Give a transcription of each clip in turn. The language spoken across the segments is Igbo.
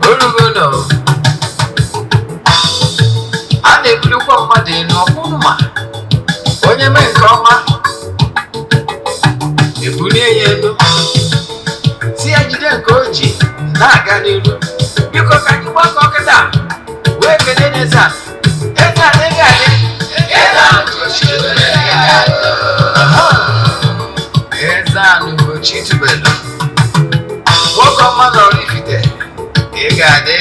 Orugono. Ane kulukwa mmadụ n'ọkwụnụma. Onye mee nke ọma. Ebulie ya elu. Si ya jide nke o ji na-aga n'iru. Biko ka anyị gbakọ kịta. Wee kene n'Eze-Ana. Eze-Ana ị ga-adị. Eze-Ana ugochitubelu. Eze-Ana ugochitubelu. Nwoke ọma na oraifite. Ị ga-adị.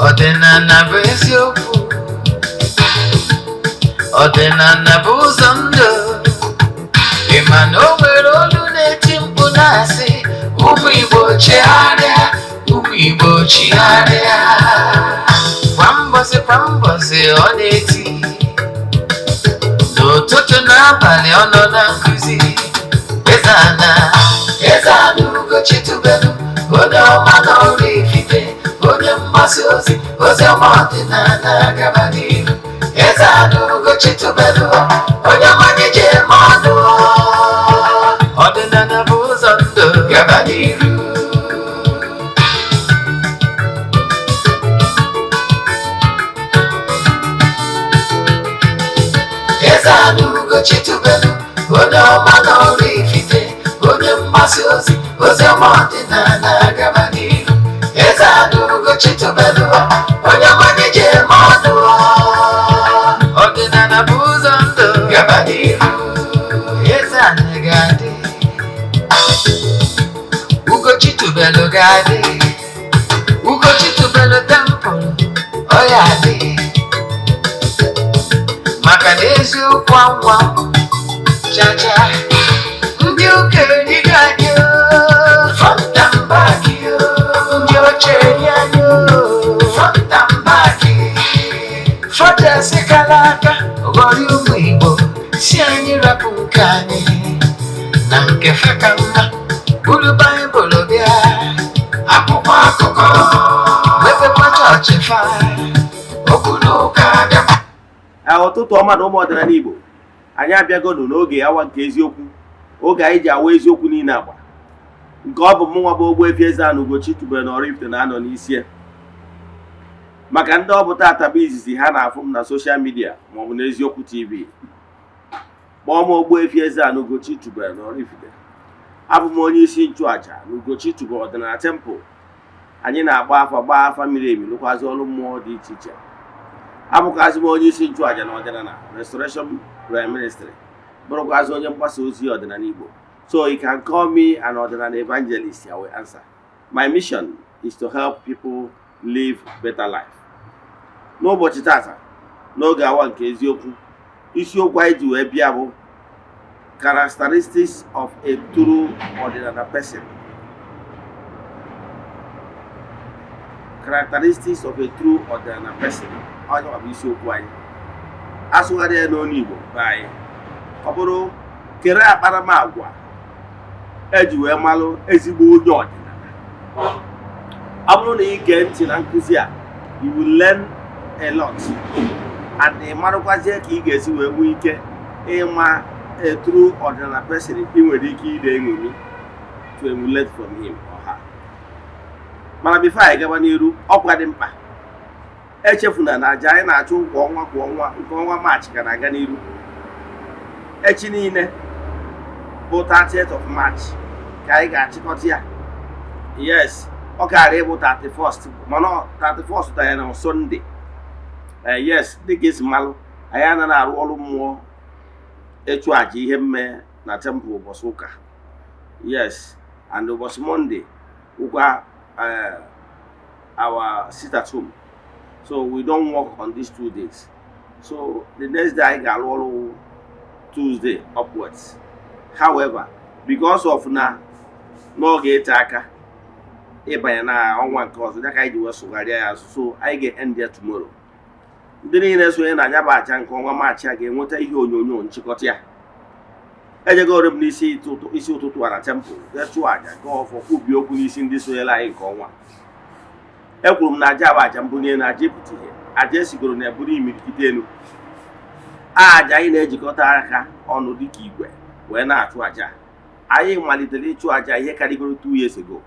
Odinana bụ eziokwu. Odinana bụ ụzọ ndụ. Ị ma na o nwere olu na-eti mkpu na-asị ụmụ Igbo chigharịa, ụmụ Igbo chigharịa. Kwa mbọsị ọ na-eti. N'ụtụtụ n'abalị ọ nọ na nkuzi. Eze-Ana, Eze-Ana ugochitubelu. Onye ọma na oraifite. Onye mgbasa ozi ọma ọdịnala gaba n'ihu. Eze-Ana ugochitubelu. Onye ọmanye je eme ọnụ. Ọdịnala bụ ụzọ ndụ gaba n'ihu. Eze-Ana ugochitubelu. Onye ọma na oraifite. Onye mgbasa ozi ọma ọdịnala gaba n'ihu. Eze-Ana ugochitubelu. Onye ọmanye je eme ọnụ. Ọdịnala bụ ụzọ ndụ gaba n'ihu. Eze-Ana ga-adị. Ugochitubelu ga-adị. Ugochitubelu tempụl ọ ya adị. Maka na eziokwu anwa chacha. Ndị okenye ga-adị. Front and back. Ndị oche anyị. Front and back. Fọdụsị kala aka ghọrọ ụmụ Igbo. Si anyị rapụ nke anyị. Na nke fa ka mma. Buru Baịbụl bịa. Akwụkwọ akụkọ. Mepekwa chọọchị fa. Okwu n'ụka abịakwa. Ụtụtụ ọma na ụmụ ọdịnala Igbo. Anyị abịagodu n'oge awa nke eziokwu. Oge anyị ji awa eziokwu niile agba. Nke ọ bụ mụnwa bụ Ogbuefi Eze-Ana ugochitubelu na oraifite na-anọ n'isi ya. Maka ndị ọ bụ tata bụ izizi ha na-afụ m na soshal midia maọbụ n'eziokwu TV. Kpọọ m Ogbuefi Eze-Ana ugochitubelu na oraifite. Abụ m onye isi nchụaja na ugochitubelu ọdịnala tempụl. Anyị na-agba afa miri emi lụkwazị ọrụ mmụọ dị iche iche. Abụkwazị m onye isi nchụaja na ọdịnala Restoration Prayer Ministry. Bụrụkwazị onye mgbasa ozi ọdịnala Igbo. So you can call me an ordinary evangelist. I will answer. My mission is to help people live better life. N'ụbọchị tata, n'oge awa nke eziokwu, isiokwu anyị ji wee bịa bụ characteristics of a true ordinary person. Characteristics of a true ordinary person. Onye ọ bụ isiokwu anyị. Asụgharị ya n'onu Igbo be anyị. Ọ bụrụ kere akparamagwa eji wee malụ ezigbo onye ọdịnala. Ọ bụrụ na ị gee ntị na nkụzi a, you will learn a lot. And ị marụkwazie ka ị ga-esi wee nwee ike ịma a true ordinary person ị nwere ike ide eṅomi to emulate from him or her. Mana before anyị gaba n'iru, ọkwa dị mkpa. Echefuna na aja anyị na-achụ kwa ọnwa nke ọnwa Maachị ka na-aga n'iru. Echi niile bụ 30th of March ka anyị ga-achịkọta ya. Yes, ọ gara ịbụ 31st, mana 31st tanya na Sunday. Yes, dịka esi malụ, anyị anaghị arụ ọrụ mmụọ ịchụ aja ihe mme na temple ụbọchị ụka. Yes, and ụbọchị Monday ụkwa our sit at home. So we don't work on these 2 days. So the next day anyị ga-arụ ọrụ Tuesday upwards. However, because of na n'oge ete aka ịbanye na ọnwa nke ọzọ, ya ka anyị ji wee sụgharịa ya, so anyị ga-end there tomorrow. Ndị niile sonye na anya bụ aja nke ọnwa Maachị a ga-enweta ihe onyonyo nchịkọta ya. Ejegoro m n'isi ụtụtụ a na temple ga chụọ aja ka ọfọ kwubi okwu n'isi ndị sonyere anyị nke ọnwa. ekwuru m na aja bụ aja mbunye na aja epụta ihe aja esigoro na eburu imirikite elu aja anyị na-ejikọta aka ọnụ dịka igwe wee na-achụ aja. Anyị malitere ịchụ aja ihe karịgoro 2 years ago,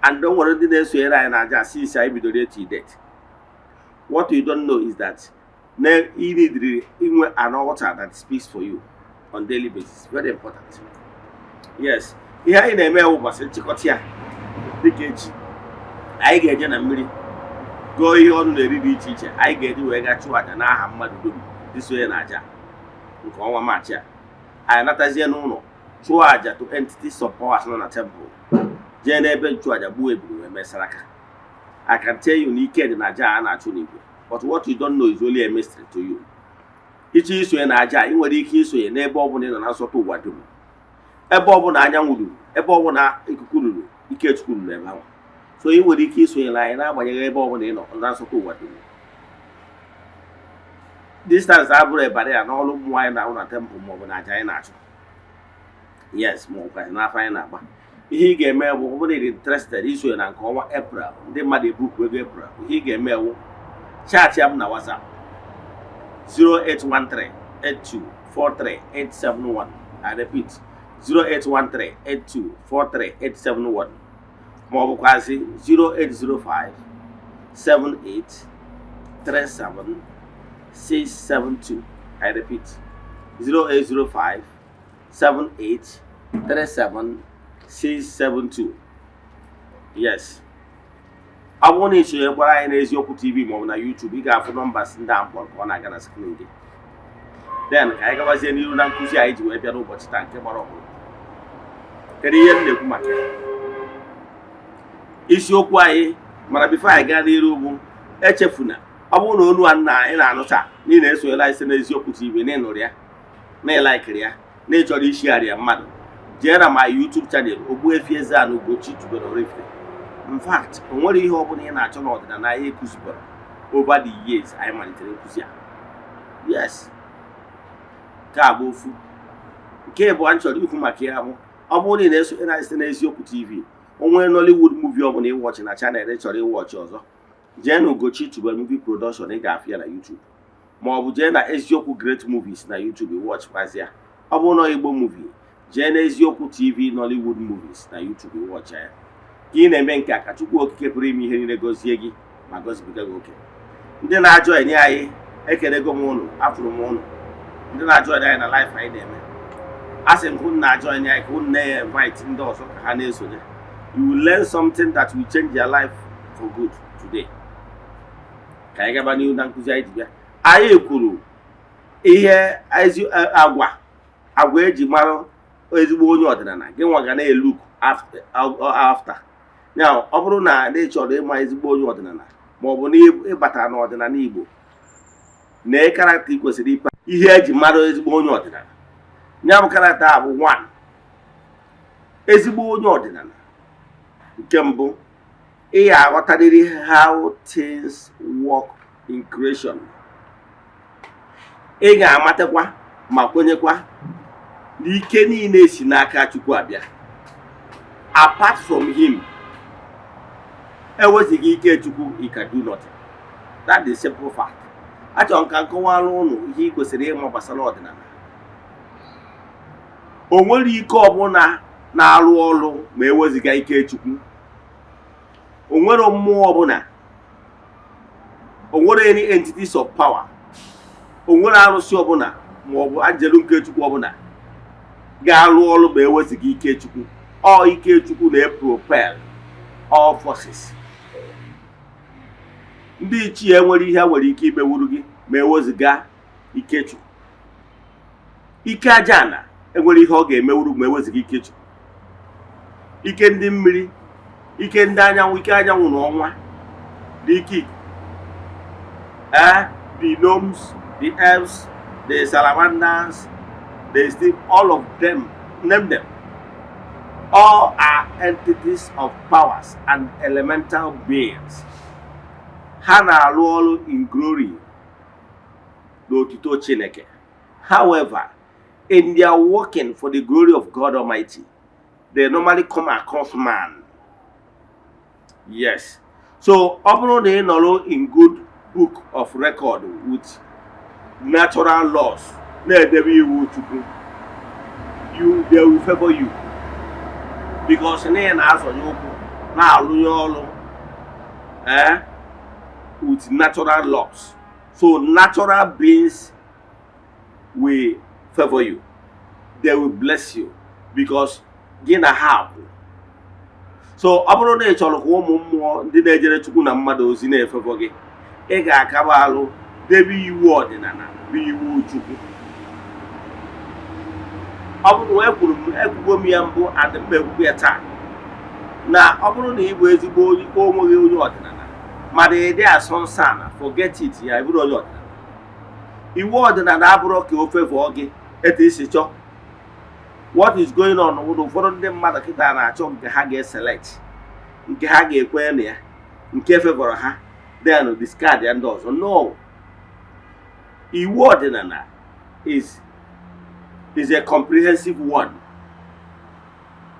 and o nwere ndị na-esonyere anyị na aja since anyị bidoro etu date. What you don't know is that you need inwe an altar that speaks for you on daily basis. Very important. Yes, ihe anyị na-eme ụbọchị nchịkọta ya dịka echi anyị ga-eje na mmiri gụọ ihe ọnụ na-eri dị iche iche anyị ga-eji wee gaa chụọ aja n'aha mmadụ dum ndị sonye na aja nke ọnwa Maachị a. Anyị natazie n'ụlọ chụọ aja to entities of powers nọ na temple, jee n'ebe nchụ aja gbuo eburu wee mesara aka. I can tell you na ike dị na aja a na-achụ n'igwe, but what you don't know is only a mystery to you. Iche isonye na aja ị nwere ike isonye n'ebe ọbụla ị nọ na nsọtụ ụwa dum, ebe ọbụla anyanwụ ruru, ebe ọbụla ikuku ruru, Ikechukwu ruru ebe ahụ. So ị nwere ike isonyere anyị n'agbanyeghị ebe ọbụla ị nọ na nsọtụ ụwa dum. Distance abụrụ ebara ya n'ọrụ mmụọ anyị na-ahụ na temple maọbụ na aja anyị na-achụ. Yes, ma ọkwa n'afọ anyị na-agba. Ihe ị ga-eme bụ ọ bụrụ na ị dị interested isonye na nke ọnwa April, ndị mmadụ ebuku ego April, ihe ị ga-eme bụ chat ya m na WhatsApp 08138243871. I repeat 08138243871, ma ọ bụkwazị 08057837672. I repeat 08057837672. Yes. Ọ bụrụ na ị sonyekwara anyị n'Eziokwu TV maọbụ na YouTube, ị ga-afụ nọmbas ndị a mkpọrọ ka ọ na-aga na screen gị. Then ka anyị gabazie n'iru na nkụzi anyị ji wee bịa n'ụbọchị taa nke gbara ọhụrụ. Kedu ihe m na-ekwu maka ya? Isiokwu anyị mana bifo anyị gaa n'iru bụ echefuna, ọ bụrụ na onu a nna ị na-anụ taa na ị na-esonyela anyị site n'Eziokwu TV na ịnụrụ ya na ịlaikiri ya na ịchọrọ ishigharị ya mmadụ, jee na my YouTube channel Ogbuefi Eze-Ana Ugochitubelu oraifite. In fact, o nwere ihe ọbụla ị na-achọ n'ọdịnala anyị ekuzibara over the years anyị malitere nkụzi ya. Yes, nke a bụ ofu. Nke bụ anyị chọrọ ikwu maka ya bụ ọ bụrụ na ị na-esonyere anyị site n'Eziokwu TV, o nwere Nollywood movie ọbụla ịwọchị na channel ị chọrọ ịwọchị ọzọ, jee na Ugochitubelu movie production ị ga-afụ ya na YouTube, ma ọ bụ jee na Eziokwu Great Movies na YouTube ịwọchịkwazi ya. Ọ bụrụ na Igbo movie, jee na Eziokwu TV Nollywood Movies na YouTube ịwọchị ya. Ka ị na-eme nke a ka Chukwu Okike pụrụ ime ihe niile gọzie gị ma gọzibiga gị oke. Ndị na-ajọ enye anyị ekelego m ụnụ, afụrụ m ụnụ. Ndị na-ajọ anyị na life anyị na-eme, asị m hụ na-ajọ enye anyị ka ụnụ na-invite ndị ọzọ ka ha na-esonye. You will learn something that will change your life for good today. Ka anyị gaba n'ihu na nkụzi anyị ji bịa. Anyị kwuru ihe agwa eji mara ezigbo onye ọdịnala gị nwa ga na-elook after. Now, ọ bụrụ na ị chọrọ ịma ezigbo onye ọdịnala ma ọ bụ na ịbata n'ọdịnala Igbo, na karakta ị kwesịrị ịpa ihe eji mara ezigbo onye ọdịnala. Ya bụ karakta a bụ 1. Ezigbo onye ọdịnala. Nke mbụ, ị ga-aghọtarịrị how things work in creation. Ị ga-amatakwa ma kwenyekwa n'ike niile si n'aka Chukwu abịa. Apart from him, ewezighị ike Chukwu, he can do nothing. That is simple fact. Achọrọ m ka nkọwara ụnụ ihe ị kwesịrị ịma gbasara ọdịnala. O nwere ike ọbụla na-arụ ọrụ ma eweziga ike Chukwu. O nwere mmụọ ọbụla, o nwere any entities of power, o nwere arụsị ọbụla ma ọ bụ anjelu nke Chukwu ọbụla ga-arụ ọrụ ma eweziga ike Chukwu. Ọ ike Chukwu na-propel all forces. Ndị ichie nwere ihe nwere ike imewuru gị ma eweziga ike Chukwu. Ike Eze-Ana enwere ihe ọ ga-emewuru ma eweziga ike Chukwu. Ike ndị mmiri, ike ndị anyanwụ, ike anyanwụ na ọnwa, the ike the gnomes, the elves, the salamanders, the steam, all of them, name them. All are entities of powers and elemental beings. Ha na-arụ ọrụ in glory n'otuto Chineke. However, in their working for the glory of God Almighty, they normally come across man. Yes. So ọ bụrụ na ị nọrọ in good book of record with natural laws na-edebe iwu Chukwu, they will favor you because na ị na-azọnye ụkwụ na-alụnye ọrụ with natural laws. So natural beings will favor you. They will bless you because gị na ha. So ọ bụrụ na ị chọrọ ka ụmụ mmụọ ndị na-ejere Chukwu na mmadụ ozi na-efevọ gị, ị ga-akaba alụ debe iwu ọdịnala bụ iwu Chukwu. Ọ bụrụ na ekwugo m ya mbụ adị mma ekwukwu ya taa na ọ bụrụ na ị bụ ezigbo onweghị onye ọdịnala mana ị dị asọ nsọ ala, forget it, ya bụrụ onye ọdịnala. Iwu ọdịnala abụrụ ka o fevọ gị etu isi chọọ. What is going on with ụfọdụ ndị mmadụ kịta na-achọ nke ha ga-eselect, nke ha ga-ekwenye na ya, nke fevọrọ ha, then discard ya ndị ọzọ. No, iwu ọdịnala is a comprehensive one.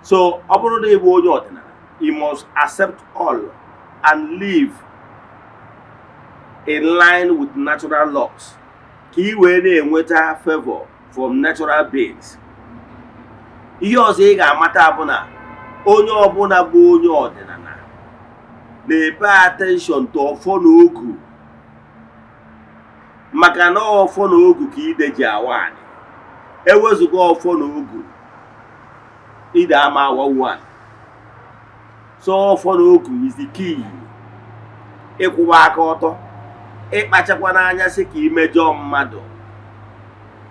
So ọ bụrụ na ị bụ onye ọdịnala, you must accept all and live in line with natural laws ka ị wee na-enweta favor from natural beings. Ihe ọzọ ị ga-amata bụ na onye ọbụla bụ onye ọdịnala na-epe attention to ọfọ na ogu, maka na ọfọ na ogu ka ide ji awa anyị. Ewezuga ọfọ na ogu, ide ama awa one. So ọfọ na ogu is the key. Ịkwụwa aka ọtọ, ịkpachakwa n'anya sị ka imejọ mmadụ,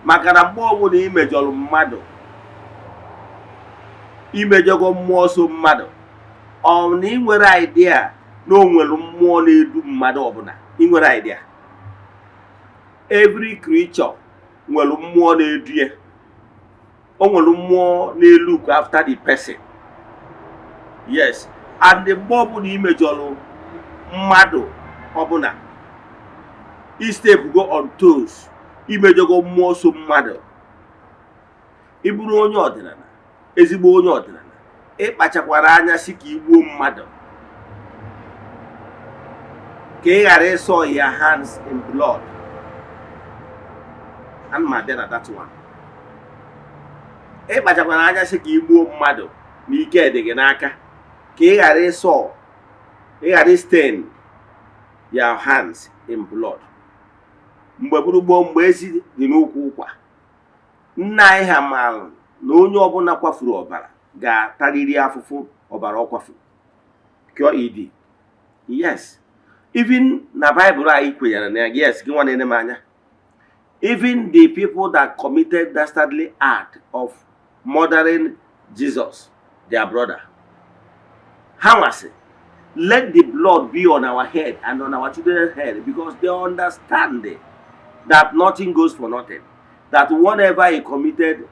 maka na mgbe ọbụla imejọrọ mmadụ, imejọgo mmụọ so mmadụ, ọ na ị nwere idea na o nwere mmụọ na-edu mmadụ ọbụla. Ị nwere idea every creature nwere mmụọ na-edu ya. O nwere mmụọ na-look after the person. Yes, and mgbe ọbụla imejọrọ mmadụ ọbụla, i step go on toes, imejọgo mmụọ so mmadụ. Ị bụrụ onye ọdịnala, ezigbo onye ọdịnala, ịkpachakwara anya si ka igbuo mmadụ ka ị ghara ịsọ ya hands in blood. And ma bịa na that one. Ịkpachakwara anya si ka igbuo mmadụ na ike dị gị n'aka ka ị ghara ịsọ, ị ghara stain your hands in blood. Mgbe gburugburu mgbe ezi dị n'ụkwụ ụkwa, nna anyị ha maara na onye ọbụla kwafuru ọbara ga-atarịrị afụfụ ọbara ọ kwafuru. Cure ed. Yes, even na Bible anyị kwenyere na ya. Yes, gị nwa na-ene m anya. Even the people that committed dastardly act of murdering Jesus, their brother, ha nwasị, let the blood be on our head and on our children's head, because they understand that nothing goes for nothing. That whenever he committed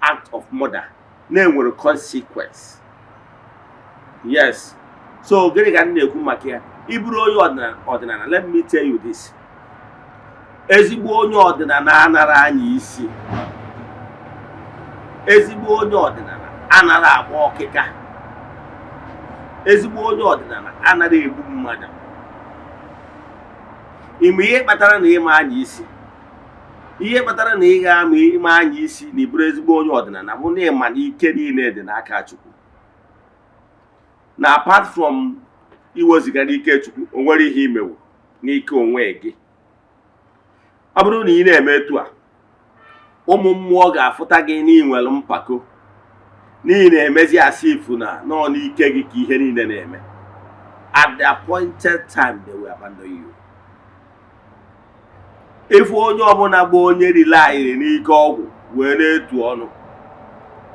act of murder, there consequence. Yes. So let me tell you this. Ezigbo onye ọdịnala anara anyị isi. Ezigbo onye ọdịnala anara agba ọkịka. Ezigbo onye ọdịnala anara egbu mmadụ. Ime ihe kpatara na ịma anyị isi. Ihe kpatara na ị ga-ama ime anyị isi na iburu ezigbo onye ọdịnala bụ na ịma na ike niile dị n'aka Chukwu. Na apart from iweziga n'ike Chukwu, o nwere ihe imewu n'ike onwe gị. Ọ bụrụ na ị na-eme etu a, ụmụ mmụọ ga-afụta gị n'inwere mpako, n'ihi na-emezi asị ifu na nọ n'ike gị ka ihe niile na-eme. At the appointed time, they will abandon you. Ifu onye ọbụla bụ onye rely n'ike ọgwụ wee na-etu ọnụ,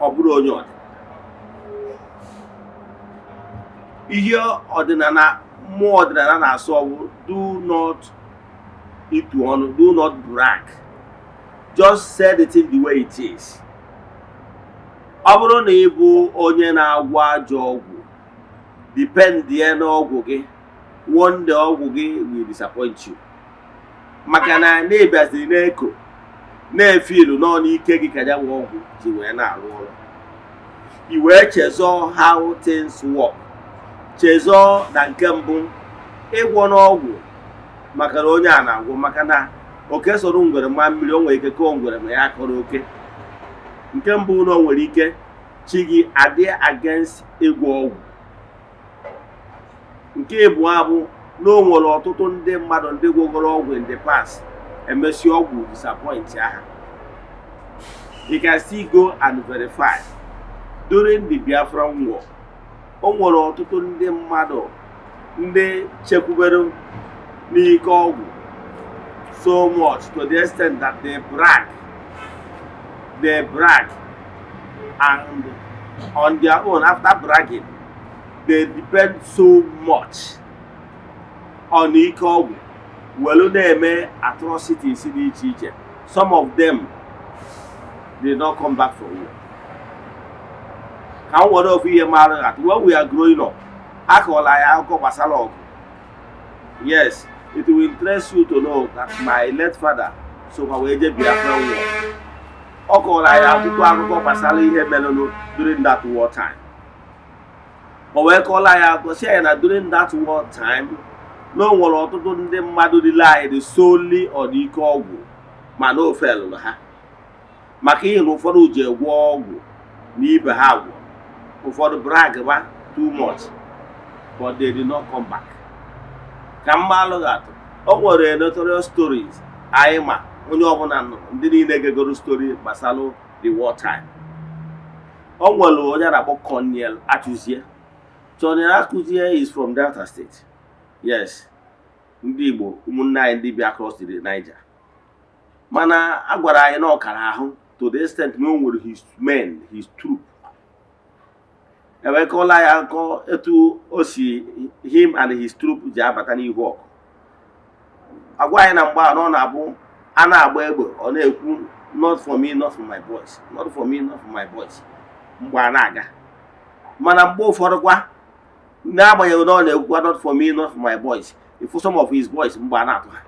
ọ bụrụ onye ọdịnala. Ihe ọdịnala, mmụọ ọdịnala na-asụ ọgwụ, do not itu ọnụ, do not brag. Just say the thing the way it is. Ọ bụrụ na ị bụ onye na-agwọ ajọ ọgwụ, depend na ọgwụ gị, one day ọgwụ gị will disappoint you. Maka na na-ebiaziri n'eko, na-efilu nọ n'ike gị ka ya bụ ọgwụ ji wee na-arụ ọrụ. I wee chezọọ how things work. Chezọọ na nke mbụ ịgwọ n'ọgwụ maka na onye a na-agwọ maka na oke soro ngwere ma mmiri o nwere ike kọọ ngwere ma ya kọrọ oke. Nke mbụ na o nwere ike chi gị adị against ịgwọ ọgwụ. Nke abụọ bụ na o nwere ọtụtụ ndị mmadụ ndị gwọgoro ọgwụ in the past emesi ọgwụ disappoint aha. You can still go and verify during the Biafran War. O nwere ọtụtụ ndị mmadụ ndị chekwubere n'ike ọgwụ so much to the extent that they brag and on their own after bragging they depend so much on ike ọgwụ welu na-eme atrocities dị iche iche. Some of them did not come back from war. Ka m were ofu ihe mara at when we are growing up, akọla ya akụkọ gbasara ọgụ. Yes, it will interest you to know that my late father so wee je Biafran War. Ọ kọla ya akụkọ gbasara ihe merenụ during that war time. O wee kọla ya gosi ya na during that war time na o nwere ọtụtụ ndị mmadụ relied solely on ike ọgwụ ma na o felụrụ ha maka ihe na ụfọdụ ji egwọ ọgwụ na ibe ha agwụ. Ụfọdụ brag ba too much but they did not come back. Ka mma alụghị atụ, o nwere notorious stories anyị ma onye ọbụla nọ ndị niile gegoro story gbasara the war time. O nwere onye na-akpọ Colonel Achụzie. Colonel Achụzie is from Delta State. Yes, ndị Igbo ụmụnne anyị ndị bi across the Niger. Mana a gwara anyị na ọkara ahụ to the extent na o nwere his men, his troop. Ewekọla ya nkọ etu o si him and his troop ji abata n'ihu ọkụ. Agwa anyị na mgbe a na ọ na-abụ a na-agba egbe ọ na-ekwu not for me, not for my boys, not for me, not for my boys. Mgbe a na-aga mana mgbe ụfọdụ kwa n'agbanyeghị na ọ na-ekwukwa not for me, not for my boys, ifu some of his boys mgbe a na-atụ ha.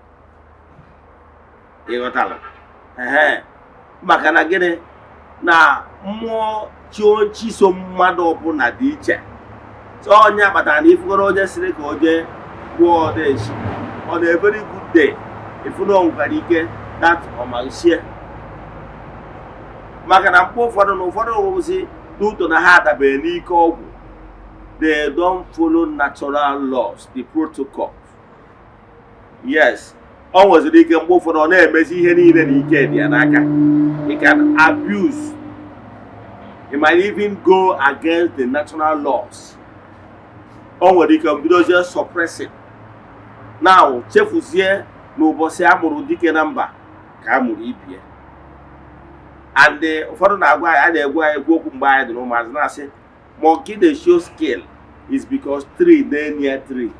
Ịghọtala? Maka na gịnị na mmụọ chi so mmadụ ọbụla dị iche. So onye akpatara na ifugoro onye siri ka o jee gwụọ ọdaechi on a very good day ifu na ọ nwekwara ike that ọmachie. Maka na mgbe ụfọdụ na ụfọdụ ozi n'uto na ha adabere n'ike ọgwụ. They don't follow natural laws, the protocols. Yes, o nweziri ike mgbe ụfọdụ ọ na-emezi ihe niile na ike dị ya n'aka. He can abuse. He might even go against the natural laws. O nwere ike bidozie suppressing. Now, chefuzie n'ụbọchị a mụrụ dike na mba ka a mụrụ ibie. And ụfọdụ na-agwa anyị, a na-egwu anyị ekwu okwu mgbe anyị dị n'ụmụazị na-asị monkey dey show skill is because tree dey near tree.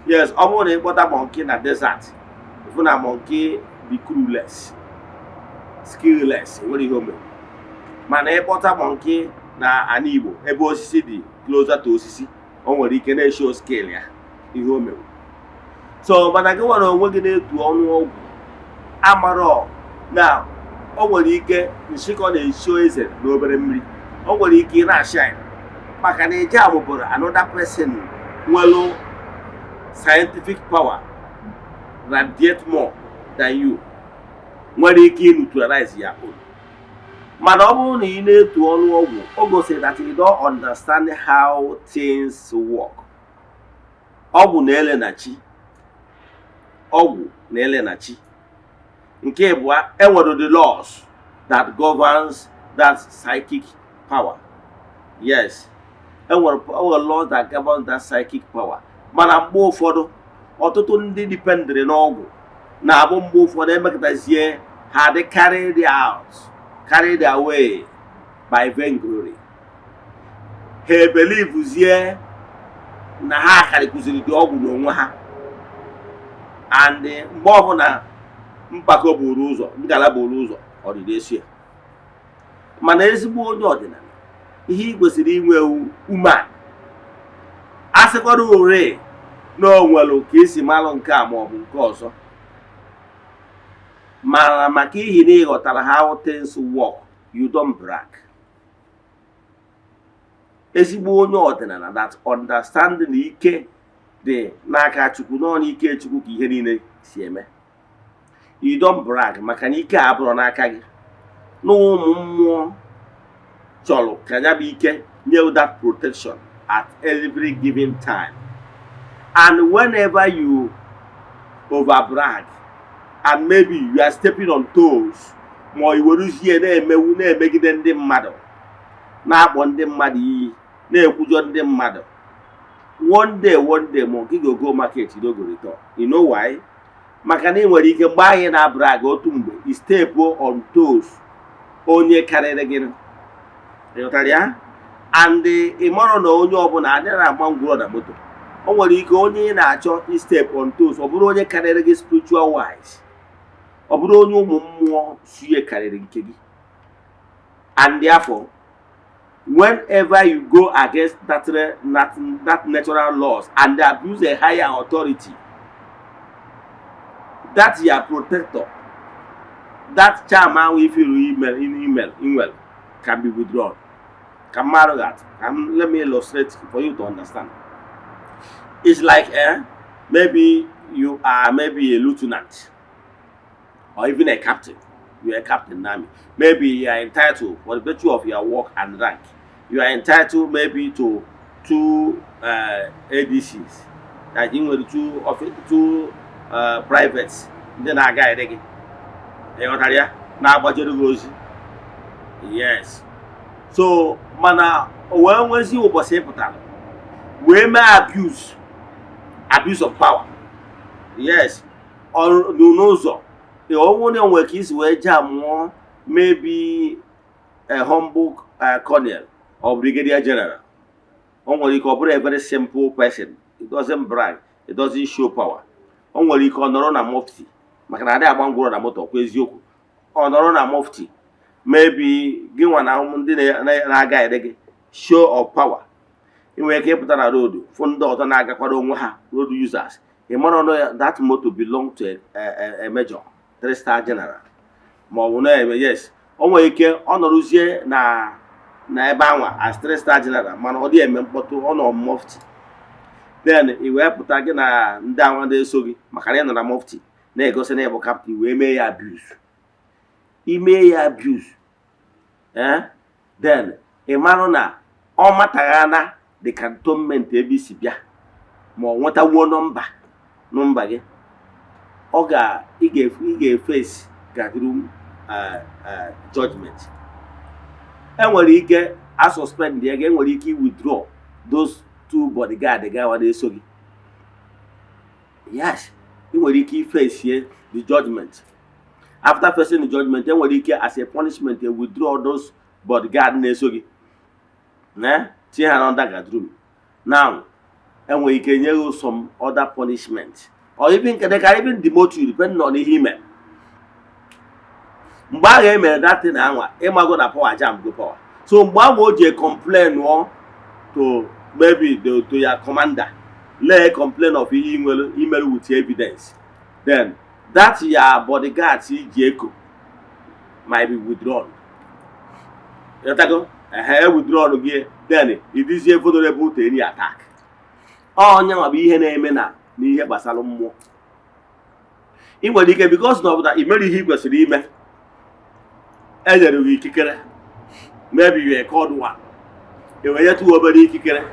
Yes, ọ bụrụ na ịkpọta monkey na desert, ifu na monkey dị clueless, skillless, nwere ihe o mere. Mana ịkpọta monkey na ana Igbo ebe osisi dị closer to osisi, o nwere ike na-show skill ya ihe o mere. So mana gị nwere onwe gị na-etu ọnụ ọgwụ amarọ na o nwere ike nshịkọ na-esho eze n'obere mmiri. O nwere ike ị na-ashine maka na eje amụbụrụ another person nwere scientific power radiate more than you, nwere ike neutralize ya own. Mana ọ bụrụ na ị na-etu ọnụ ọgwụ, o gosiri that you don't understand how things work. Ọgwụ na-ele na chi. Ọgwụ na-ele na chi. Nke abụọ, enwere the laws that governs that psychic power. Yes, enwere laws that govern that psychic power. Mana mgbe ụfọdụ ọtụtụ ndị dependere n'ọgwụ na-abụ mgbe ụfọdụ emekọtazie ha dị carried away by vainglory. Ha believezie na ha karịkụziri dị ọgwụ n'onwe ha. And mgbe ọbụla mpako buru ụzọ, ngala buru ụzọ, ọdịda esi. Mana ezigbo onye ọdịnala, ihe ị kwesịrị inwe ume a sịkwara ore na o nwere ka esi malụ nke a maọbụ nke ọzọ. Mana maka ihi na ịghọtara how things work, you don't brag. Ezigbo onye ọdịnala that understand na ike dị n'aka Chukwu, nọ n'ike Chukwu ka ihe niile si eme. You don't brag maka na ike abụrụ n'aka gị. Na ụmụ mmụọ chọrọ ka ya bụ ike nye that protection at every given time. And whenever you over brag and maybe you are stepping on toes, ma i weruzie na-emewu na-emegide ndị mmadụ, na-akpọ ndị mmadụ iyi, na-ekwujọ ndị mmadụ, one day ma gị go market you no go return. You know why? Maka na ị nwere ike mgbe anyị na-brag otu mgbe i step on toes onye karịrị gị. Ịghọtara ya? And ị mara na onye ọbụla adịghị agba ngwụrọ na moto. O nwere ike onye ị na-achọ i step on toes ọ bụrụ onye karịrị gị spiritual wise, ọ bụrụ onye ụmụ mmụọ suye karịrị nke gị. And therefore, whenever you go against that natural laws and abuse a higher authority, that your protector, that charm if you email can be withdrawn. Let me illustrate for you to understand. It's like maybe you are a lieutenant or even a captain. You are a captain in the army. Maybe you are entitled, for the virtue of your work and rank, you are entitled maybe to 2 ADCs, like two privates. Then I guy again. Yes. So mana when was you we may abuse of power. Yes. Or no so. The only work is where jam maybe a humble colonel or brigadier general. Only a very simple person. It doesn't brag. It doesn't show power. Only na mufti. Makana ada abangoro na moto kwezioku. Onoro na mufti. Maybe give one na guy show of power. In we keep na road, fund auto na agakwado onwe ha road users. You must know that motor belong to a major, 3-star general. Yes. Onwe ike onoruzie na ebe anwa as 3-star general, mana odi emempoto ono mufti. Then he will put again down one day so Macarena na mufti. Na go say na ebo captain we may abuse. He may abuse. Then a man na o matagana the cantonment ABC bia. Mo wanta wo number ge. Oga ige face ga through judgment. Enwere ike a suspend the again nwere ike withdraw those 2 bodyguard the guy what they so. Yes, he will face here the judgment. After facing the judgment, then will as a punishment they withdraw those bodyguard nesogi. Room. Now, and we can use some other punishment. Or even they can even demote you depending on the email. Mba email that thing go na power jam go power. So mba would you complain to maybe to your commander, let complain of email with evidence. Then that your bodyguard Jacob might be withdrawn. You go? Withdrawn again. Then it is vulnerable to any attack. Oh, nyama be ihe na-eme na n'ihe gbasara mmụọ. I nwere ike because of that imere ihe kwesịrị ime. Enyere gị ikikere. Maybe you are called one. You were yet to obey ikikere.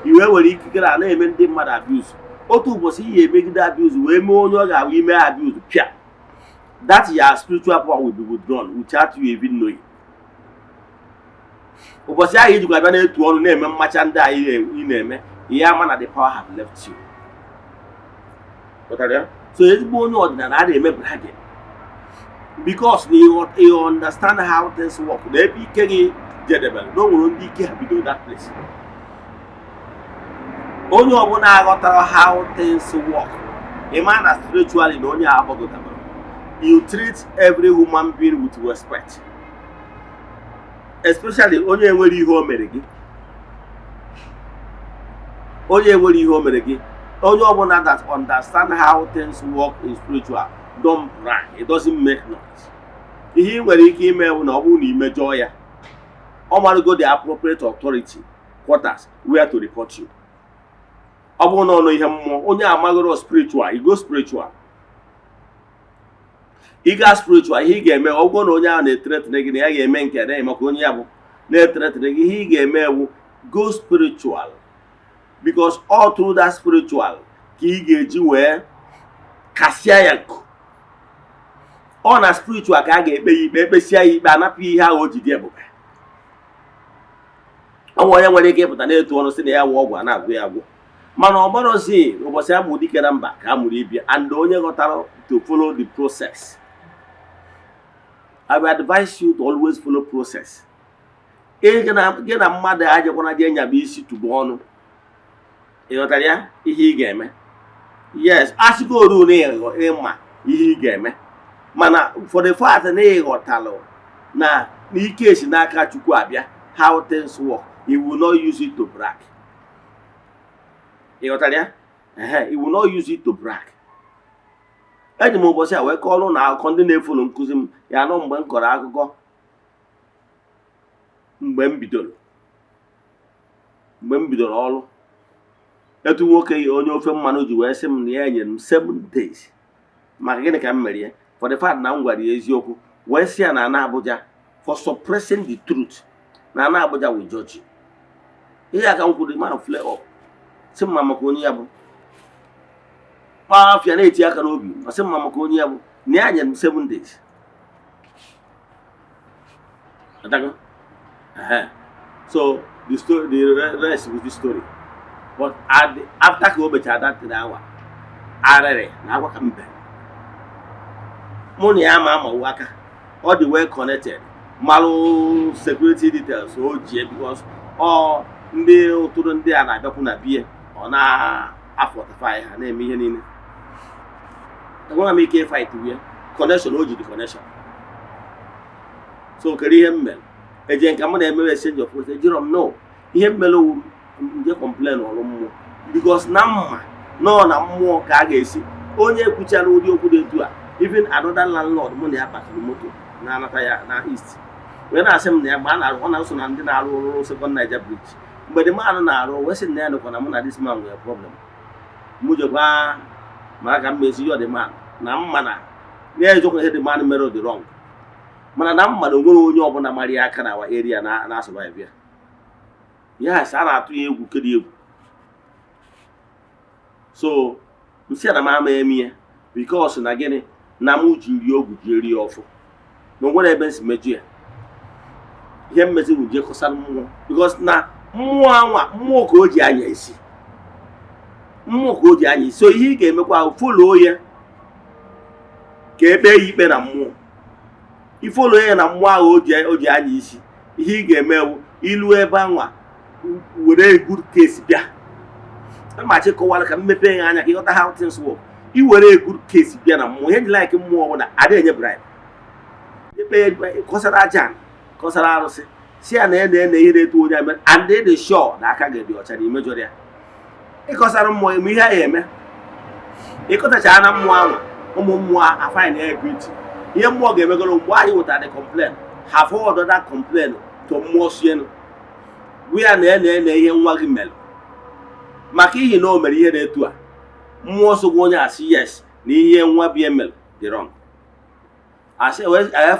You were ikikere a na-eme ndị mmadụ abuse. Otu ụbọchị ihe emegide abuse wee mee onye ọ ga-awụ ime abuse pia. That your spiritual power will be withdrawn without you even knowing. Ụbọchị ahụ ijikwa abịa na-etu ọnụ na-eme mmacha ndị anyị na-eme, ihe ama na the power have left you. So ezigbo onye ọdịnala a na-eme bragging because you understand how things work. Na ebe ike gị jedebere na o nwere ndị ike ha bido that place. Onye ọbụla aghọtara how things work, a man as spiritually na onye agbagotabara, you treat every human being with respect. Especially onye enwere ihe o mere gị. Onye enwere ihe o mere gị. Onye ọbụla that understand how things work in spiritual, don't brag. It doesn't make noise. Ihe nwere ike ime na ọ bụrụ na imejọ ya, ọ mara go the appropriate authority quarters where to report you. ọ bụrụ na ọnụ ihe mmụọ onye amagoro spiritual you go spiritual ị ga spiritual ihe ị ga-eme ọ bụrụ na onye ahụ na-eteretene gị na ya ga-eme nke na maka onye ya bụ na-eteretene gị ihe ị ga-eme ewu go spiritual because all through that spiritual ka ị ga-eji wee kasịa ya nkụ ọ na spiritual ka a ga-ekpe ya ikpe ekpesịa ya ikpe anapụ ihe ahụ o ji dị ebube ọ nwere onye nwere ike ịpụta na-etu ọnụ sị na ya wụ ọgwụ a na-agwụ ya agwụ mana ọ gbọrọzi ụbọchị a mụrụ dike na mba ka a mụrụ ibia and onye ghọtara to follow the process. I will advise you to always follow process. Gị na mmadụ ajekwana je nyaba isi tụba ọnụ ịghọtara ya ihe ị ga-eme yes asịgoru na ịma ihe ị ga-eme mana for the fact na ịghọtalụ na n'ike esi n'aka Chukwu abịa how things work he will not use it to brag. ịghọtara ya he will not use it to brag. Eji m ụbọchị a wee kọọrọ na akụkọ ndị na-efolu nkụzi m ya nọ mgbe m kọrọ akụkọ mgbe m bidoro ọrụ etu nwoke onye ofe mmanụ ji wee sị m na ya enyere m 7 days maka gịnị ka m mere ya for the fact na m gwara ya eziokwu wee sị ya na ana Abuja for suppressing the truth na ana Abuja will judge you. Ihe aka m kwuru ma flare up sị mma maka onye ya bụ afia na-eti aka n'obi ọsị mma maka onye ya bụ na ya nyere m 7 days. So the story, the rest with the story. But after ka o mechara that 3 hour arịrị na agwa ka mbe mụ na ya ama aka ọ dị well connected malụ security details o ji because ọ ndị ụtụrụ ndị a na-abịakwu na bie ọ na-afọtify ha na-eme ihe niile enweghị m ike fight wee connection o ji dị connection. So kere ihe m mere eje nka m na-emewe exchange of words ejiro m no ihe m mere owu nje complain ọrụ mmụọ because na mma nọ na mmụọ ka a ga-esi onye ekwuchara ụdị okwu dị etu a even another landlord mụ na ya pakịrị moto na-anata ya na east wee na-asị m na ya mgbe a na-arụ ọ na-eso na ndị na-arụ ọrụ Second Niger Bridge mgbe dị mmadụ na-arụ wee sị na ya nọkwa na mụ na this man nwere problem mụ jekwa mara ka m mezi ihe ọdịmma na mma na na-ejekwa ihe dị mmadụ mere dị wrong mana na mmadụ nwere onye ọbụla mara ya aka na awa area na-survive ya yes a na-atụ ya egwu kedu egwu. So nsị na m ama eme ya because na gịnị na m jiri ogwu jiri ọfụ na onwere ebe nsi meju ya ihe mmezi bụ je kọsara mmụọ because na mmụọ anwa mmụọ ka o ji anya isi so ihe ị ga-emekwa follow ya ka ekpe ya ikpe na mmụọ ifolo ya na mmụọ ahụ o ji anya isi ihe ị ga-eme ilu ebe anwa were good case bịa ma chịkọwara ka mmepe ya anya ka ịghọta how things work i were good case bịa na mmụọ ihe dị like mmụọ bụ na ada enye bribe ikpe kọsara aja kọsara arụsị si ya na ene ihe na-eto onye ame and dị sure na aka ga-dị ọcha na imejọrọ ya ịkọsara mmụọ eme ihe ya eme ịkọtacha na mmụọ ahụ ụmụ mmụọ afanye na ekwiti ihe mmụọ ga-emegoro mgbe anyị wetara the complain ha forward that complain to mmụọ sienu bụ ya na ihe nwa gị mere maka ihe na o mere ihe na-etu a mmụọ sogwa onye asị yes na ihe nwa bie mere dị wrong asị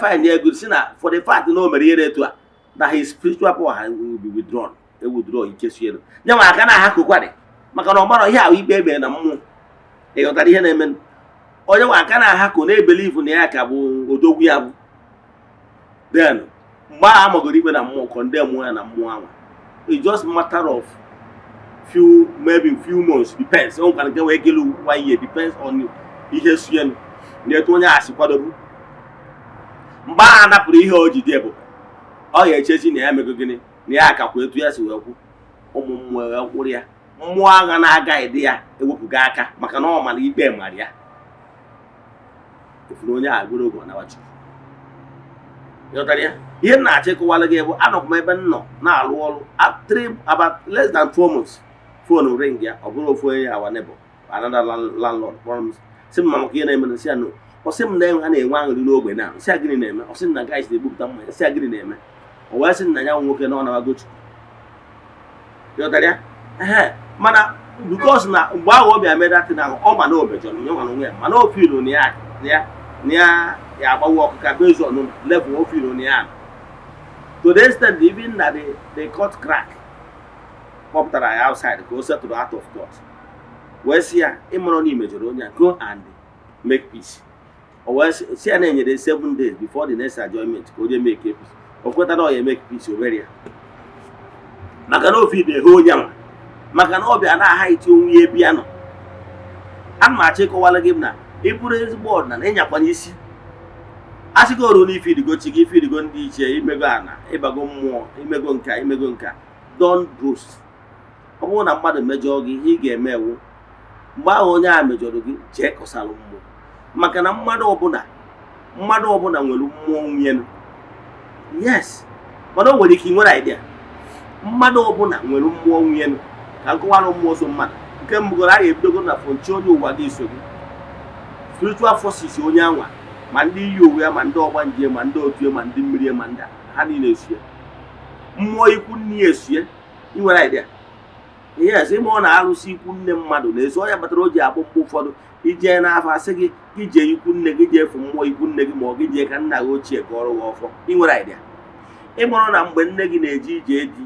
find ya good si na for the fact na o mere ihe na-etu a na his spiritual power will be withdrawn withdraw ike sienu nye ma aka na ha kokwadị maka na ọ mara ihe ahụ ikpe ebe na mmụọ ịghọtara ihe na-eme onye nwa aka na-aha ko na-ebelivu na ya ka bụ odogwu ya bụ then mgbe a magoro ikpe na mmụọ condemn ya na mmụọ ahụ it's just matter of maybe few months depends on kan wee gelu 1 year depends on ihe suen na etu onye asị kwadobu mgbe a napụrụ ihe o ji dị ebube ọ ya echezi na ya mego gịnị na ya akakwa etu ya si wee kwu ụmụ mmụọ wee kwụrụ ya mmụọ agha na-aga ịdị ya ewepụga aka maka na ọ mara ikpe mara ya ifuru onye agụrụ ogo na wachi yọtara ya ihe m na-achịkọwala gị bụ anọkwa m ebe m nọ na-alụ ọrụ about less than 4 months phone ring ya ọ bụrụ ofu onye our neighbor another landlord promise sị m ma maka ihe na-eme na si ya no ọ sị m na ha na-enwe aṅụrị n'ogbe na si agịrị na-eme ọ sị m na guys na-egbupụta mmanya si agịrị na-eme o wee sị na ya nwoke na ọ na-agochu yọtara ya mana because na mgbe ahụ ọ bịa mee datin ahụ ọ ma na obejọrọ nye nwana onwe ya mana o filu na ya agbawa ọkụka based on level o filu na ya to the extent even na the court crack kpọpụtara ya outside ka o settle out of court wee sị ya ịmụrụ na imejọrọ onye a go and make peace o wee sị ya na-enyere 7 days before the next adjournment ka o jee make peace o kweta na ọ ya make peace o mere ya maka na ofi na-ehe onye nwa maka na ọ bịa na-aha iti onwe ya ebe ya nọ ana m achọ ịkọwara gị na ị bụrụ ezigbo ọdịnala ịnyakwana isi asịgoro na ifidigo chi gị ifidigo ndị ichie imego ana ịbago mmụọ imego nka don boast ọ bụrụ na mmadụ mejọọ gị ihe ị ga-eme ewu mgbe ahụ onye a mejọrọ gị jee kọsara mmụọ maka na mmadụ ọbụla nwere mmụọ nwunye yes mana o nwere ike nwere idea mmadụ ọbụla nwere mmụọ nwunye ka nkọwara mmụọ so mmadụ nke mbụgoro a ga-ebidogo na fonchi onye ụwa gị so gị spiritual forces onye anwa ma ndị iyi owe ya ma ndị ọgbanje ma ndị otu ma ndị mmiri ma ndị ha niile esie mmụọ ikwu nne ya esie ị nwere idea yes ime ọ na-arụsị ikwu nne mmadụ na-eso ya batara o ji agbụ mgbe ụfọdụ ijee n'afọ asị gị gị jee ikwu nne gị jee efu mmụọ ikwu nne gị ma ọ gị jee ka nna gị ochie ka ọrụ gị ọfọ ị nwere idea ịmụrụ na mgbe nne gị na-eje ije di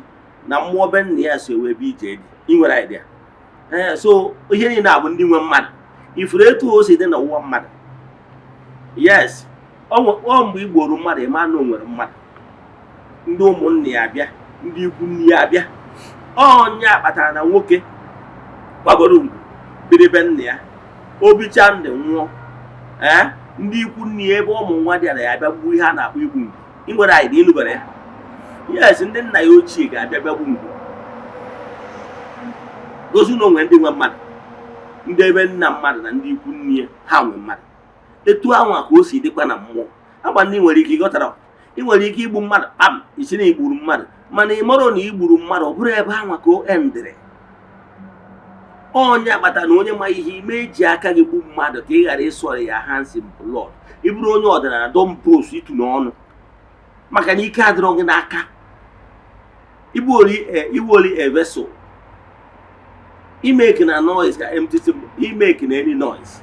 na mmụọ be nna ya so ebe ije di ị nwere idea so ihe niile abụ ndị nwe mmadụ ifuru etu o si dị n'ụwa mmadụ yes ọ mgbe igboro mmadụ ịma na o nwere mmadụ ndị ụmụnne ya abịa ndị ikwu nne ya abịa onye kpatara na nwoke gbagoro ugwu biri be nna ya obicha ndị nwụọ ndị ikwu nne ya ebe ụmụ nwa dịara ya abịa gbuo ihe a na-akpọ igbu ngwu ị nwere anyị na ịnụbara ya yes ndị nna ya ochie ga-abịa bịa gbu ngwu gosi na onwe ndị nwe mmadụ ndị ebe nna mmadụ na ndị ikwu nne ha nwe mmadụ etu ahụ ka o si dịkwa na mmụọ agba ndị nwere ike ịghọtara ị nwere ike igbu mmadụ kpam isi na igburu mmadụ mana ị marọ na igburu mmadụ ọ bụrụ ebe ahụ ka o endịrị onye akpata na onye ma ihe ime eji aka gị gbu mmadụ ka ị ghara ịsọrọ ya hands in blood ị bụrụ onye ọdịnala don post itu n'ọnụ maka na ike adịrọ gị n'aka iwoli a vessel imeke na noise ka empty imeke na any noise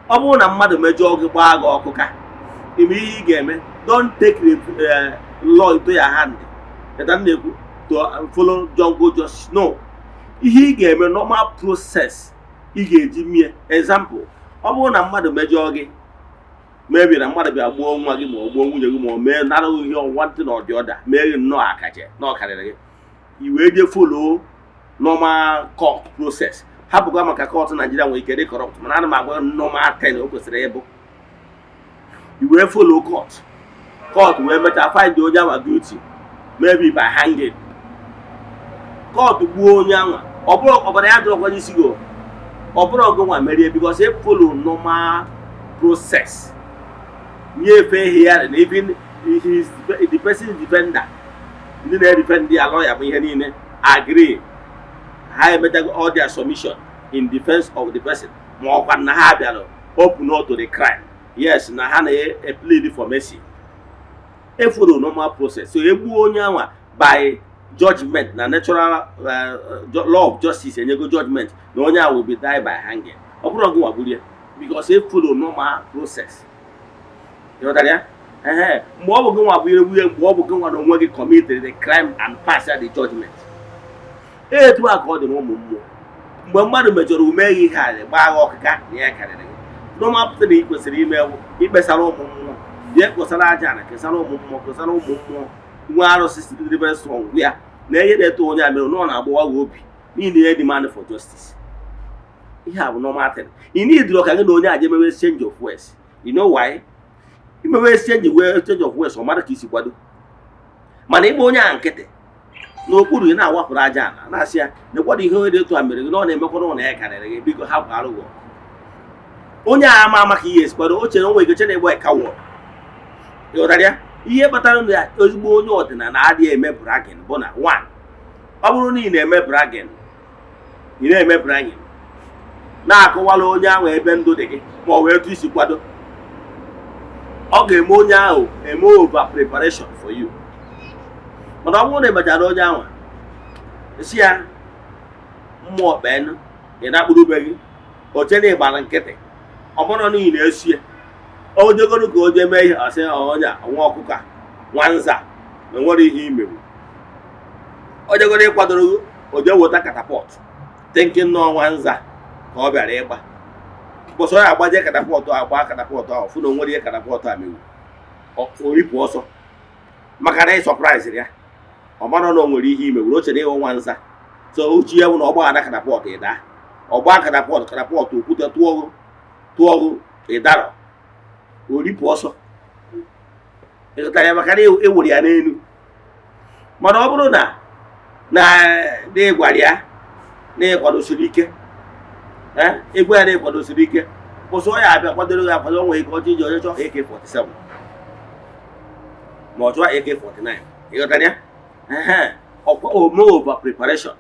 ọ bụrụ na mmadụ mejọọ gị gbaa gị ọkụ ka ime ihe ị ga-eme don't take the law into your hand na-ekwu to follow jungle justice no ihe ị ga-eme normal process ị ga-eji mie example ọ bụrụ na mmadụ mejọọ gị maybe na mmadụ bịa gbuo nwa gị ma ọ gbuo nwunye gị ma ọ mee nara ihe ọnwa ntị na ọdị ọda mee gị nnọọ akaje na ọkarịrị gị i wee jee follow normal court process hapụkwa maka court Nigeria nwere ike dị corrupt mana ana m agwa normal 10 o kwesịrị ịbụ i wee follow court wee mechaa find onye anwa guilty maybe by hanging court gbuo onye anwa ọ bụrụ ọbara ya dịrọkwa n'isi gị ọ bụrụ ọgụ nwa merie because e follow normal process nyefe ihe ya na even the person's defender ndị na-defend their lawyer bụ ihe niile agree ha emetago all their submission in defense of the person ma ọkwa na ha bịara open up to the crime yes na ha na-plead for mercy e follow normal process so egbuo onye anwa by judgment na natural law of justice enyego judgment na onye a will be die by hanging ọ bụrụ ọgụ nwagburu because e follow normal process ịghọtara ya mgbe ọ bụ gị nwa bụ ihe mgbe ọ bụ gị nwa na onwe gị committed the crime and pass the judgment etu a ka ọ dị n'ụmụ mmụọ mgbe mmadụ mejọrọ umeghị ihe a gbaa agha ọkịka na ya karịrị gị normal pụta na ị kwesịrị ime ikpesara ụmụ mmụọ bịa kpọsara aja na kesara ụmụ mmụọ nwe arụsị dị very strong ya na ihe na-eto onye a mere na ọ na-agbawa gị obi n'ihi ihe demand for justice ihe a bụ normal thing ị need ka gị na onye aja emewe exchange of words you know why imewe exchange of words ọ mara ka isi kwado mana ịgba onye a nkịtị n'okpuru ị na-awapụrụ aja na-asị ya na-ekwado ihe onye dị etu a mere gị na ọ na-emekwa na ya karịrị gị biko hapụ arụghọ onye a ama ka ihe esikwado o chere onwe ike na-egbo ekawo ịghọtara ya ihe kpatara na ezigbo onye ọdịnala adịghị eme bragging bụ na 1 ọ bụrụ na ị na-eme bragging na-akọwala onye ahụ ebe ndụ dị gị ma ọ wee etu isi kwado ọ ga-eme onye ahụ eme over preparation for you mana ọ bụrụ na emechara onye ahụ esi ya mmụọ kpenụ ị na-akpụrụbe gị oche na ịgbara nkịtị ọ bụrụ na ị na-esi o jegoro ka o jee mee ihe asị onye nwa ọkụkọ nwa nza na nwere ihe imewu o jegoro ịkwadoro o jee weta katapọt tenke nnọọ nwa nza ka ọ bịara ịgba bọsọ ya agbaje katapọtụ agba katapọtụ ahụ fụ na o nwere ihe katapọtụ a mewu o ripụ ọsọ maka na ị sọpraịzịrị ya ọ mara na o nwere ihe ime were o chere ịwụ nwa nza so uchi ya bụ na ọ gbaghara katapọtụ ịda ọgba katapọtụ okwute tụọgụ ịdarọ o ripụ ọsọ ịzụtara ya maka na ewere ya n'elu mana ọ bụrụ na ị gwara ya na ịkwadosiri ike egwu ya na ịkwadosiri ike kwụsị ya abịa kwadoro ya akwado nwere ike ọchị iji onye chọọ AK-47 ma ọ chọọ AK-49 ịghọtara ya ome over preparation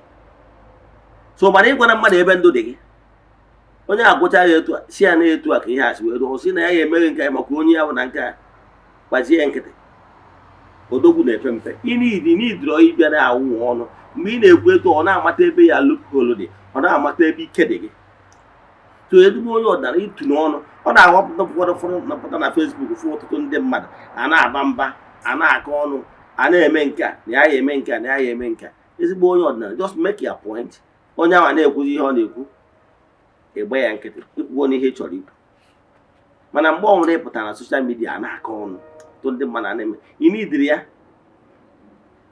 so mana ịgwana mmadụ ebe ndụ dị gị onye agwụcha ya etu a si ya na etu a ka ihe asị wee si na ya ya emeghị nke ya maka onye ya bụ na nke a gbazie ya nkịtị odogwu na-epe mpe n'idiro ịbịa na awụ ọnụ mgbe ị na-ekwu etu ọ na-amata ebe ya loophole dị ọ na-amata ebe ike dị gị so ezigbo onye ọdara itu n'ọnụ ọ na-aghọpụta ụfọdụ napụta na Facebook fụ ọtụtụ ndị mmadụ a na-aba mba a na-akọ ọnụ a na-eme nke a na ya ya eme nke a na ya ya eme nke a ezigbo onye ọdịnala just make your point onye ahụ na-ekwuzi ihe ọ na-ekwu ịgba ya nkịtị ikwuo n'ihe ị chọrọ ikwu mana mgbe ọ nwere ịpụta na soshal midia a na-akọ ọnụ tụ ndị mmadụ na-eme inidiri ya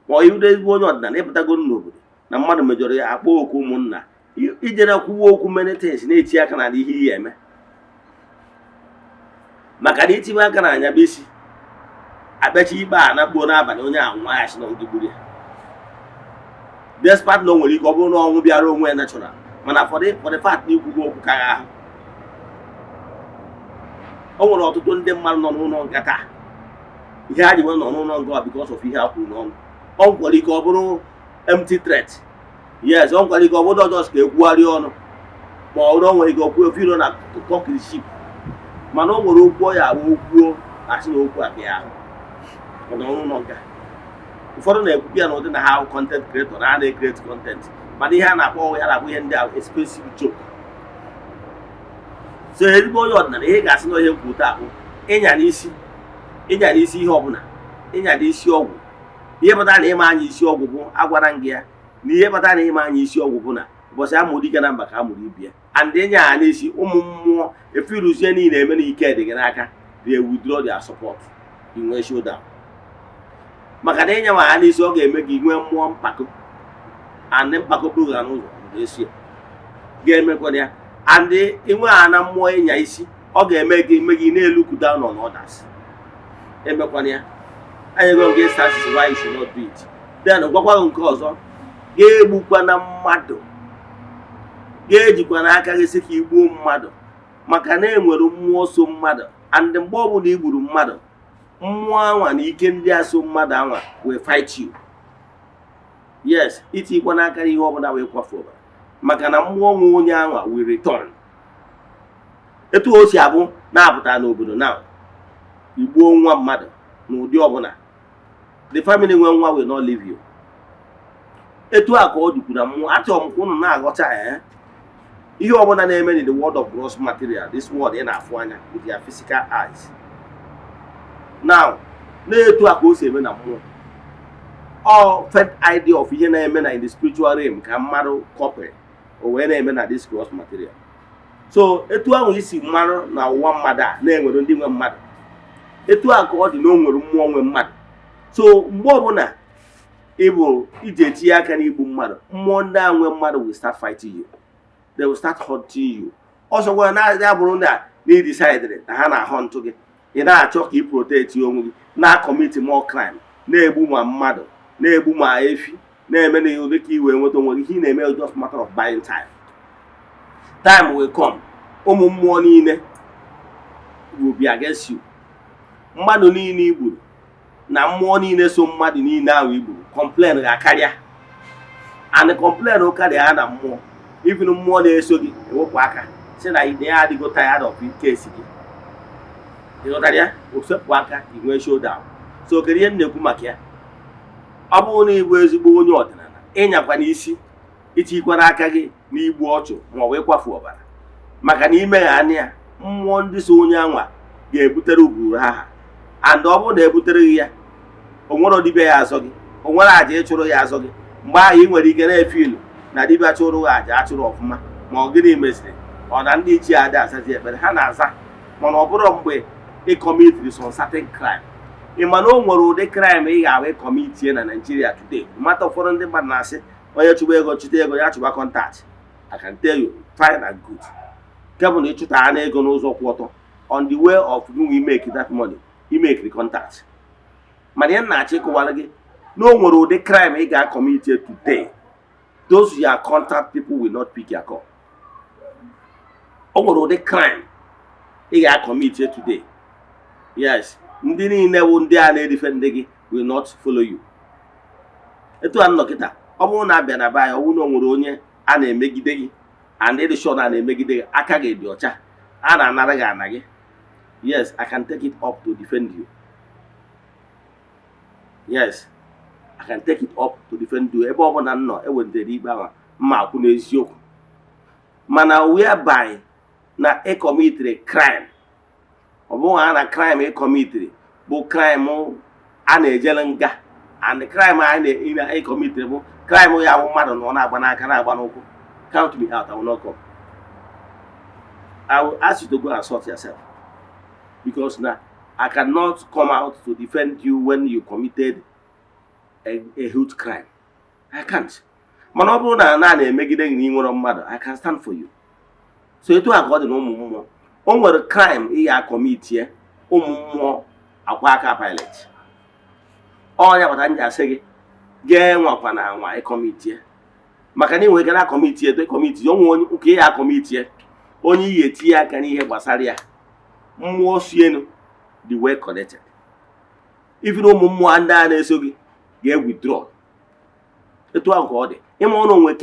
ma ọ iwudo ezigbo onye ọdịnala ịpụtagoro n'obodo na mmadụ mejọrọ ya akpọ okwu ụmụnna ijere kwuwa okwu menetens na-eti aka na ihe ihe eme maka na itinye aka na anya bụ isi abịacha ikpe a na-akpuo n'abalị onye ahụ nwa ya si na ndị gburu ya despite na o nwere ike ọ bụrụ na ọnwụ bịara onwe ya natural mana for the fact na ikwugo okwu ka ahụ o nwere ọtụtụ ndị mmadụ nọ n'ụlọ nga taa ihe ha ji nwe nọ n'ụlọ nga because of ihe ha kwuru n'ọnụ ọ nwekwara ike ọ bụrụ empty threat yes ọ nwekwara ike ọ bụrụ ọjọọ ka ekwugharị ọnụ ma ọ bụrụ o nwere ike okwu ofu iro na talkship mana o nwere okwu ya abụ okwuo asị na okwu aka ya ahụ n'ụlọ nga ụfọdụ na-ekwupụ ya na ụdị na ha content creator na ha na-ekreti content mana ihe a na-akpọ ya na-abụ ihe ndị ahụ expensive joke so ezigbo onye ọdịnala ihe ga-asị na ihe nkwute akpụ ịnya n'isi ihe ọbụla ịnya n'isi ọgwụ ihe kpatara na ịma anya isi ọgwụ bụ agwara gị ya na ihe kpatara na ịma anya isi ọgwụ bụ na ụbọchị amụrụ ike na mba ka amụrụ ibi ya and ịnya ha n'isi ụmụ mmụọ efiruzie niile eme na ike dị gị n'aka they withdraw their support inwe showdown maka na ịnya ha n'isi ọ ga-eme gị nwee mmụọ mpako and mpako bụrụ ha n'ụzọ esi ga-emekwa ya and inwe ha na mmụọ ịnya isi ọ ga-eme gị na-elu down on others emekwana ya anyị go get status why you should not do it then gwakwa nke ọzọ ga-egbukwa na mmadụ ga-ejikwa n'aka gị sị ka igbuo mmadụ maka na enwere mmụọ so mmadụ and mgbe ọ bụla igburu mmadụ mmụọ anwa na ike ndị a so mmadụ anwa will fight you yes itikwa n'aka ihe ọbụla wee kwafu ọbara maka na mmụọ nwe onye anwa will return etu o si abụ na-apụta n'obodo na igbuo nwa mmadụ n'ụdị ọbụla the family nwe nwa will not leave you etu a ka ọ dịkwu na mmụọ achọrọ m ka unu na-aghọta ihe ọbụla na-eme in the world of gross material this world ị na-afụ anya with your physical eyes now na-etu a ka o si eme na mmụọ all fed idea of ihe na-eme na in the spiritual realm ka mmadụ copy o wee na-eme na this gross material so etu ahụ isi mmadụ na ụwa mmadụ a na-enwere ndị nwe mmadụ etu a ka ọ dị na o nwere mmụọ nwe mmadụ so mgbe ọbụla ịbụ iji etinye aka n'igbu mmadụ mmụọ ndị a nwe mmadụ will start fighting you they will start hunting you ọsọ gwara na bụrụ na ị decide na ha na-ahụ ntụ gị ị na-achọ ka ị protect onwe gị na-commit more crime na-egbu ma mmadụ na-egbu ma efi na-eme na ihe ka iwe nweta onwe gị ihe ị na-eme just matter of buying time will come ụmụ mmụọ niile will be against you mmadụ niile igburu na mmụọ niile so mmadụ niile ahụ igburu complain ga-akarịa and complain ụkarịa ha na mmụọ even mmụọ na-eso gị ewepụ aka si na ide ya adịgo tired of case gị ịghọtara ya osepụ aka inwe showdown so kedu ihe m na-ekwu maka ya ọ bụrụ na ịbụ ezigbo onye ọdịnala ịnyakwa n'isi itikwa n'aka gị n'igbu ọchụ ma ọ wee kwafu ọbara, maka na ime ha anya mmụọ ndị so onye anwa ga-ebutere ugwuru ha and ọ bụrụ na ebutere gị ya o nwere dibịa ya azọ gị, o nwere aja ịchụrụ ya azọ gị, mgbe ahụ ị nwere ike na-efe ilu na dibịa chụrụ gị aja achụrụ ọfụma ma ọ gịnị meziri ọ na ndị ichie ada azazi ekpere ha na-aza, mana ọ bụrụ mgbe ị kọmitiri some certain crime. ị ma na o nwere ụdị crime ị ga-ahụ ịkọmitie na Nigeria today. Mata ụfọdụ ndị mmadụ na-asị onye chụba ego chụta ego ya chụba contact. I can tell you fine and good. Nke bụ na ịchụta ha na ego n'ụzọ kwụ ọtọ on the way of we make that money, you make the contact. Mana ihe na-achọ ịkọwara gị na o nwere ụdị crime ị ga-akọmitie today, those your contact people will not pick your call. O nwere ụdị crime ị ga-akọmitie today, yes, ndị niile bụ ndị a na-edefend gị will not follow you. Etu a nnọkịta ọ bụrụ na abịa na be anyị, ọ bụrụ na o nwere onye a na-emegide gị and ịdị sure na a na-emegide gị, aka gị dị ọcha, a na-anara gị ana gị, yes, I can take it up to defend you. Yes, I can take it up to defend you. Ebe ọ bụla nọ ewetara ikpe ahụ mma akwụ n'eziokwu. Mana whereby na ịkọmitiri crime, ọ bụghị ha na crime ịkọmitiri bụ crime a na-ejele nga, and crime a na-ịkọmitiri bụ crime ya bụ mmadụ nọ na-agba n'aka na-agba n'ụkwụ. Count me out, I will not come. I will ask you to go and sort yourself, because now I cannot come out to defend you when you committed a huge crime. I can't. Mana ọ bụrụ na na-emegide gị na ị nwere mmadụ, I can stand for you. So etu a ka ọ dị na ụmụ mmụọ. O nwere crime ị ga-akọmitie ụmụ mmụọ akwa aka pilot. Ọ ya kpatara m ji asị gị gee nwakwa na anwa ịkọmitie, maka na ị nwere ike na-akọmitie eto ịkọmitie onwe onye nke ya akọmitie onye ihe etinye aka n'ihe gbasara ya mmụọ si enu the way connected. Even ụmụ mmụọ ndị a na-eso gị ga-withdraw. Etu ahụ ka ọ dị. Ịma ọnụ onwe